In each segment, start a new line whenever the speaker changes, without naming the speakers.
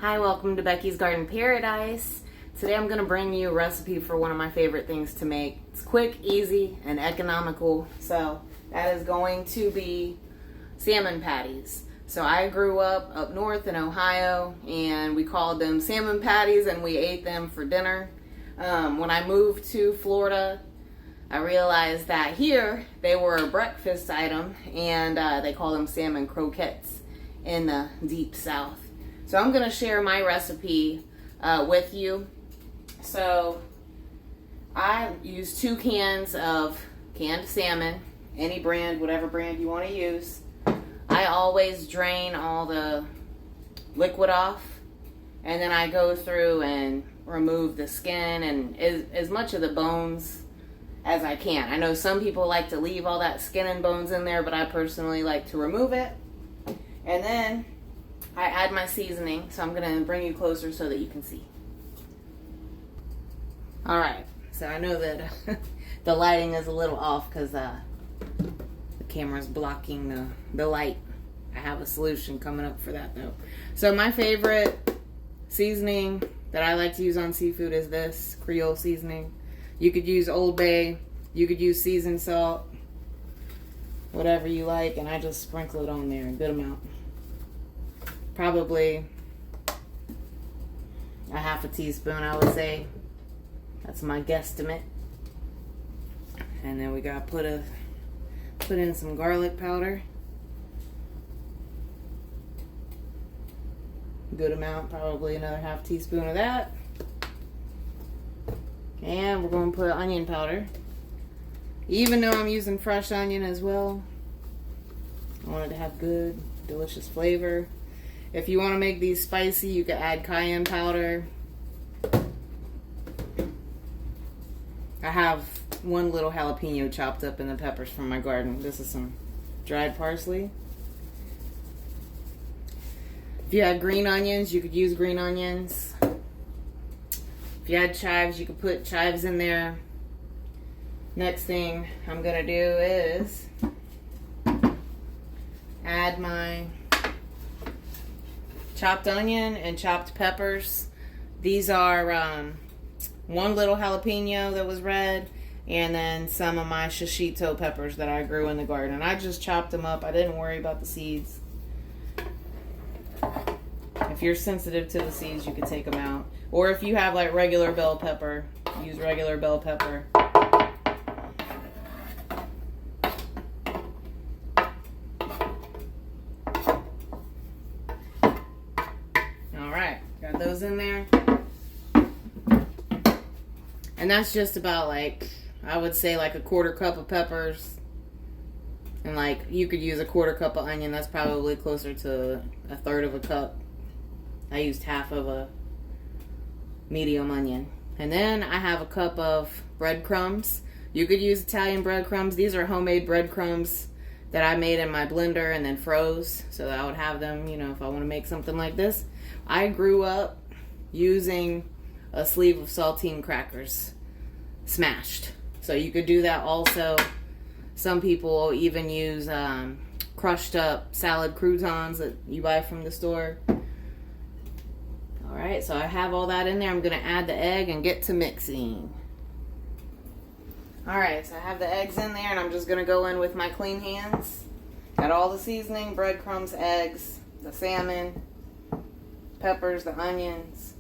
Hi, welcome to Becky's Garden Paradise. Today I'm going to bring you a recipe for one of my favorite things to make. It's quick, easy, and economical. So that is going to be salmon patties. So I grew up north in Ohio, and we called them salmon patties, and we ate them for dinner. When I moved to Florida, I realized that here they were a breakfast item, and they call them salmon croquettes in the deep south. So I'm going to share my recipe with you. So I use 2 cans of canned salmon, any brand, whatever brand you want to use. I always drain all the liquid off, and then I go through and remove the skin and as much of the bones as I can. I know some people like to leave all that skin and bones in there, but I personally like to remove it. And then I add my seasoning, so I'm going to bring you closer so that you can see. Alright, so I know that the lighting is a little off because the camera's blocking the light. I have a solution coming up for that though. So my favorite seasoning that I like to use on seafood is this Creole seasoning. You could use Old Bay, you could use seasoned salt, whatever you like, and I just sprinkle it on there, a good amount. Probably a half a teaspoon, I would say. That's my guesstimate. And then we gotta put in some garlic powder. Good amount, probably another half teaspoon of that. And we're going to put onion powder. Even though I'm using fresh onion as well, I want it to have good, delicious flavor. If you want to make these spicy, you can add cayenne powder. I have 1 little jalapeno chopped up in the peppers from my garden. This is some dried parsley. If you had green onions, you could use green onions. If you had chives, you could put chives in there. Next thing I'm going to do is add my chopped onion and chopped peppers. These are 1 little jalapeno that was red, and then some of my shishito peppers that I grew in the garden. I just chopped them up. I didn't worry about the seeds. If you're sensitive to the seeds, you can take them out. Or if you have like regular bell pepper, use regular bell pepper. Alright, got those in there. And that's just about like, I would say like a 1/4 cup of peppers. And like, you could use a 1/4 cup of onion. That's probably closer to 1/3 of a cup. I used half of a medium onion. And then I have a cup of breadcrumbs. You could use Italian breadcrumbs. These are homemade breadcrumbs that I made in my blender and then froze so that I would have them, you know, if I want to make something like this. I grew up using a sleeve of saltine crackers smashed. So you could do that also. Some people even use crushed up salad croutons that you buy from the store. Alright, so I have all that in there. I'm going to add the egg and get to mixing. Alright, so I have the eggs in there, and I'm just going to go in with my clean hands. Got all the seasoning, breadcrumbs, eggs, the salmon, peppers, the onions.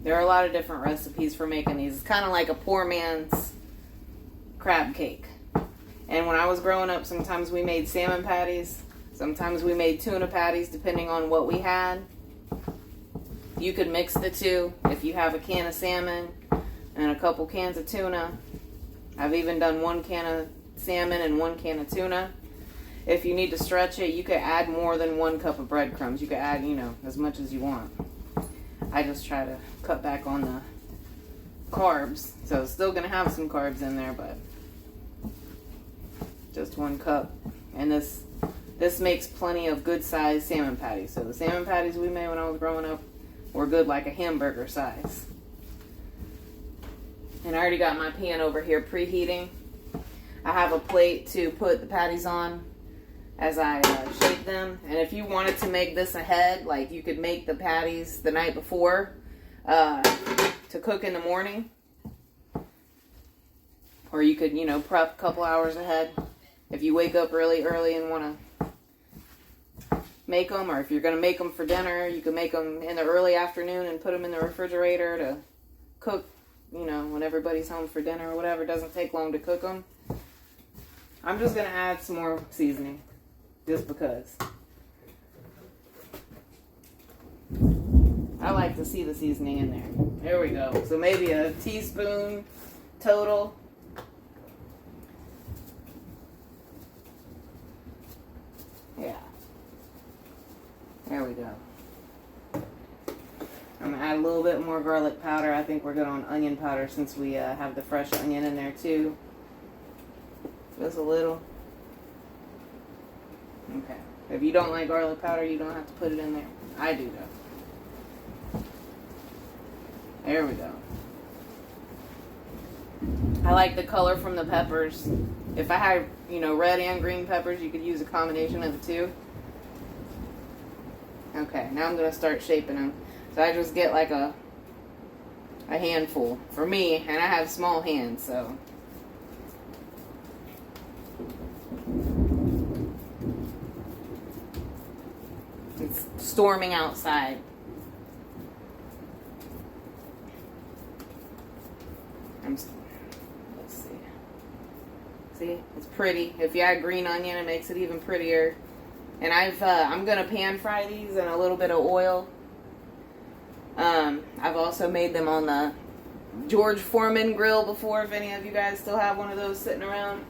There are a lot of different recipes for making these. It's kind of like a poor man's crab cake. And when I was growing up, sometimes we made salmon patties. Sometimes we made tuna patties, depending on what we had. You could mix the two if you have a can of salmon and a couple cans of tuna. I've even done 1 can of salmon and 1 can of tuna. If you need to stretch it, you could add more than 1 cup of breadcrumbs. You could add, you know, as much as you want. I just try to cut back on the carbs. So it's still going to have some carbs in there, but just 1 cup. And this makes plenty of good sized salmon patties. So the salmon patties we made when I was growing up were good, like a hamburger size. And I already got my pan over here preheating. I have a plate to put the patties on. as I shape them. And if you wanted to make this ahead, like you could make the patties the night before to cook in the morning. Or you could, prep a couple hours ahead. If you wake up really early and want to make them, or if you're going to make them for dinner, you can make them in the early afternoon and put them in the refrigerator to cook, when everybody's home for dinner or whatever. It doesn't take long to cook them. I'm just going to add some more seasoning, just because. I like to see the seasoning in there. There we go. So maybe a teaspoon total. Yeah. There we go. I'm going to add a little bit more garlic powder. I think we're good on onion powder since we have the fresh onion in there too. Just a little. Okay. If you don't like garlic powder, you don't have to put it in there. I do though. There we go. I like the color from the peppers. If I had, red and green peppers, you could use a combination of the two. Okay, now I'm going to start shaping them. So I just get like a handful for me, and I have small hands, so. It's storming outside. Let's see. See, it's pretty. If you add green onion, it makes it even prettier. And I'm gonna pan fry these in a little bit of oil. I've also made them on the George Foreman grill before. If any of you guys still have one of those sitting around.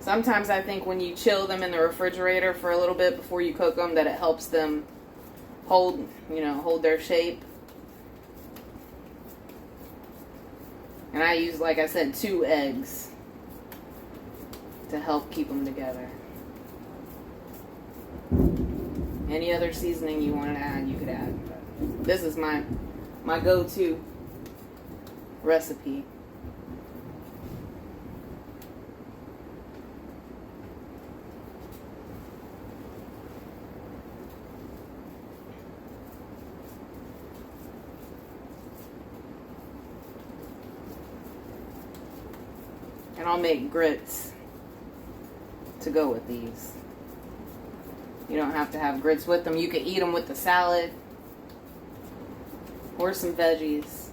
Sometimes I think when you chill them in the refrigerator for a little bit before you cook them, that it helps them hold their shape. And I use, like I said, 2 eggs to help keep them together. Any other seasoning you want to add, you could add. This is my go-to recipe. And I'll make grits to go with these. You don't have to have grits with them. You can eat them with the salad or some veggies.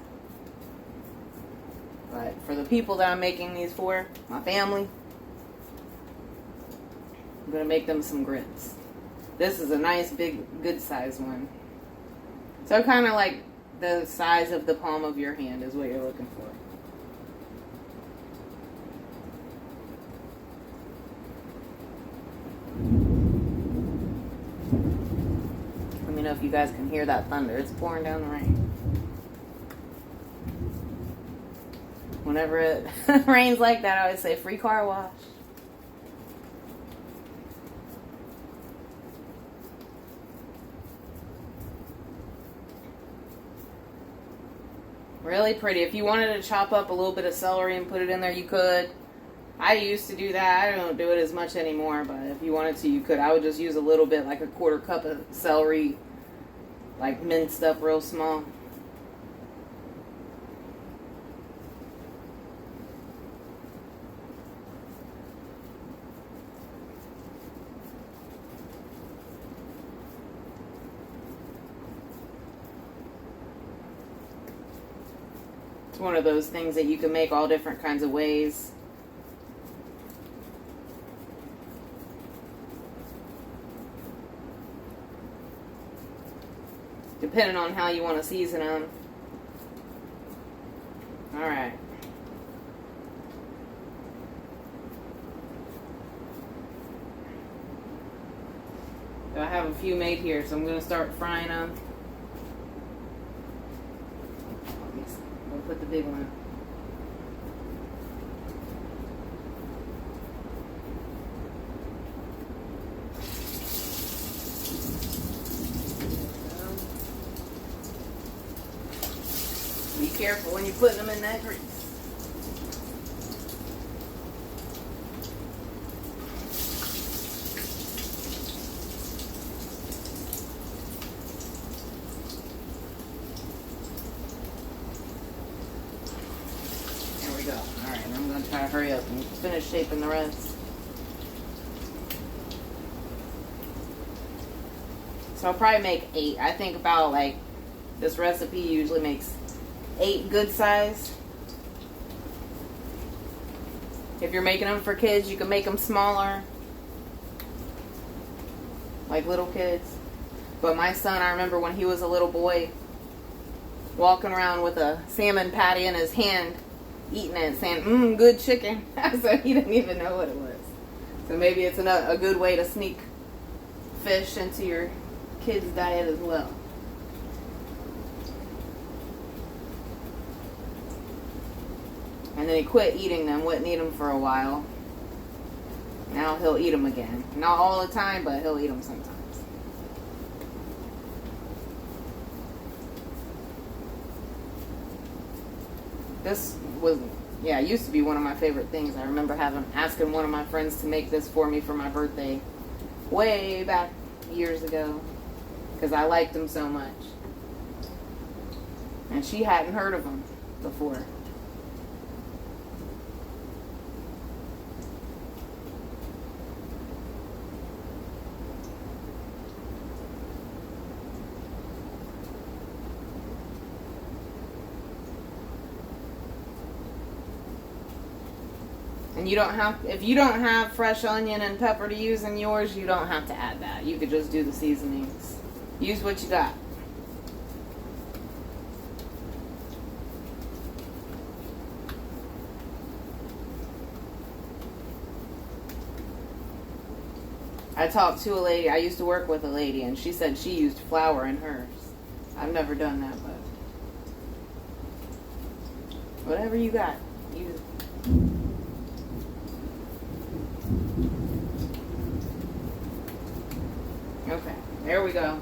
But for the people that I'm making these for, my family, I'm going to make them some grits. This is a nice, big, good size one. So kind of like the size of the palm of your hand is what you're looking for. Let me know if you guys can hear that thunder. It's pouring down the rain. Whenever it rains like that, I always say free car wash. Really pretty. If you wanted to chop up a little bit of celery and put it in there, you could. I used to do that. I don't do it as much anymore, but if you wanted to, you could. I would just use a little bit, like a 1/4 cup of celery, like minced up real small. It's one of those things that you can make all different kinds of ways. Depending on how you want to season them. Alright. So I have a few made here, so I'm going to start frying them. We'll put the big one. Be careful when you're putting them in that grease. we go. Alright, I'm going to try to hurry up and finish shaping the rest. So I'll probably make 8. I think about, like, this recipe usually makes 8 good size. If you're making them for kids, you can make them smaller. Like little kids. But my son, I remember when he was a little boy, walking around with a salmon patty in his hand, eating it, saying, good chicken. So he didn't even know what it was. So maybe it's a good way to sneak fish into your kids' diet as well. And then he quit eating them, wouldn't eat them for a while. Now he'll eat them again. Not all the time, but he'll eat them sometimes. This was, it used to be one of my favorite things. I remember asking one of my friends to make this for me for my birthday way back years ago because I liked them so much. And she hadn't heard of them before. And if you don't have fresh onion and pepper to use in yours, you don't have to add that. You could just do the seasonings. Use what you got. I talked to a lady, I used to work with a lady, and she said she used flour in hers. I've never done that, but whatever you got, use it. Okay, there we go.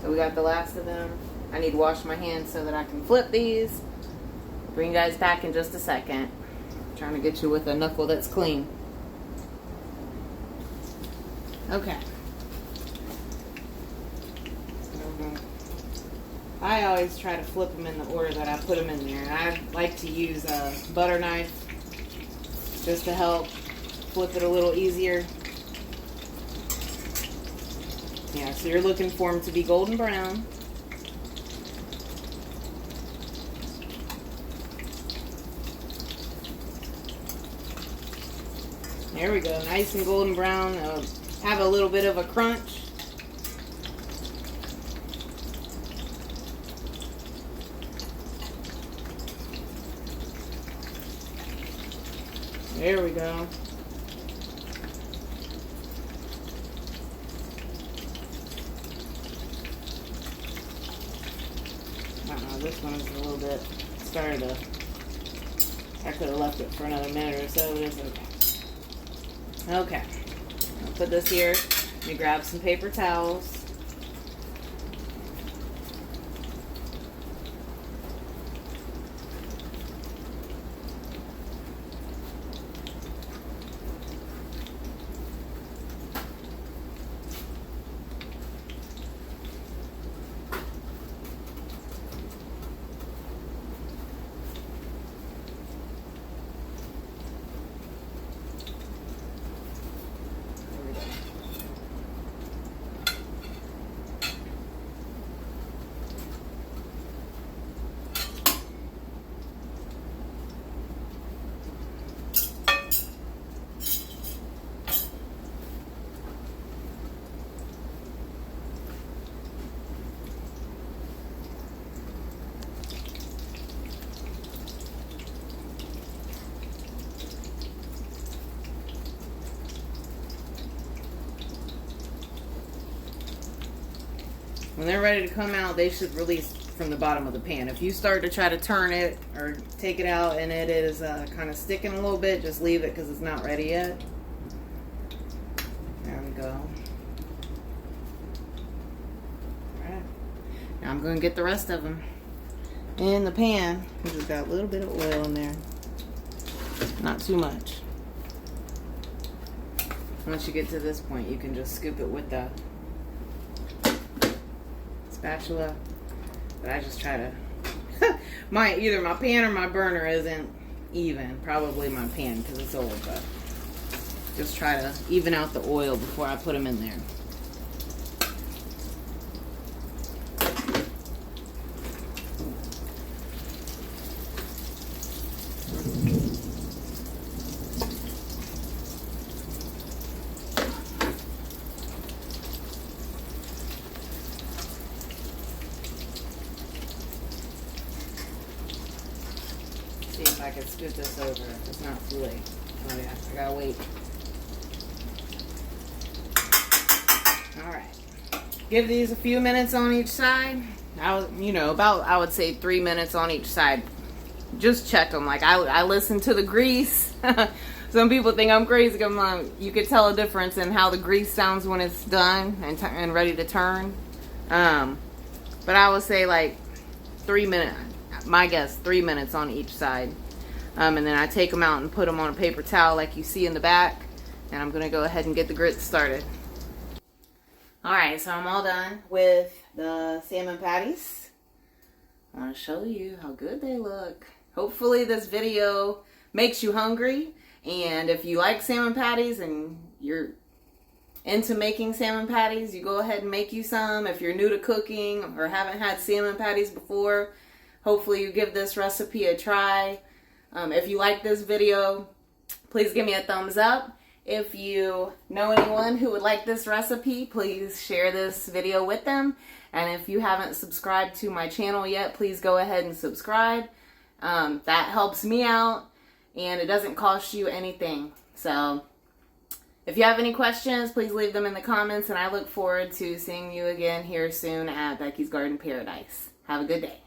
So we got the last of them. I need to wash my hands so that I can flip these. Bring you guys back in just a second. I'm trying to get you with a knuckle that's clean. Okay. I always try to flip them in the order that I put them in there. And I like to use a butter knife just to help flip it a little easier. Yeah, so you're looking for them to be golden brown. There we go, nice and golden brown. Have a little bit of a crunch. There we go. This one is a little bit started to. I could have left it for another minute or so, but it's okay. Okay. I'll put this here. Let me grab some paper towels. When they're ready to come out, they should release from the bottom of the pan. If you start to try to turn it or take it out and it is kind of sticking a little bit, just leave it because it's not ready yet. There we go. Alright. Now I'm going to get the rest of them in the pan. We just got a little bit of oil in there. Not too much. Once you get to this point, you can just scoop it with the spatula, but I just try to either my pan or my burner isn't even. Probably my pan because it's old, but just try to even out the oil before I put them in there. See if I can scoot this over if it's not too late. Oh yeah, I gotta wait. Alright. Give these a few minutes on each side. About, I would say 3 minutes on each side. Just check them. Like, I listen to the grease. Some people think I'm crazy. You could tell a difference in how the grease sounds when it's done and ready to turn. But I would say like 3 minutes. My guess, 3 minutes on each side. And then I take them out and put them on a paper towel like you see in the back. And I'm going to go ahead and get the grits started. Alright, so I'm all done with the salmon patties. I want to show you how good they look. Hopefully this video makes you hungry. And if you like salmon patties and you're into making salmon patties, you go ahead and make you some. If you're new to cooking or haven't had salmon patties before, hopefully you give this recipe a try. If you like this video, please give me a thumbs up. If you know anyone who would like this recipe, please share this video with them. And if you haven't subscribed to my channel yet, please go ahead and subscribe. That helps me out and it doesn't cost you anything. So if you have any questions, please leave them in the comments and I look forward to seeing you again here soon at Becky's Garden Paradise. Have a good day.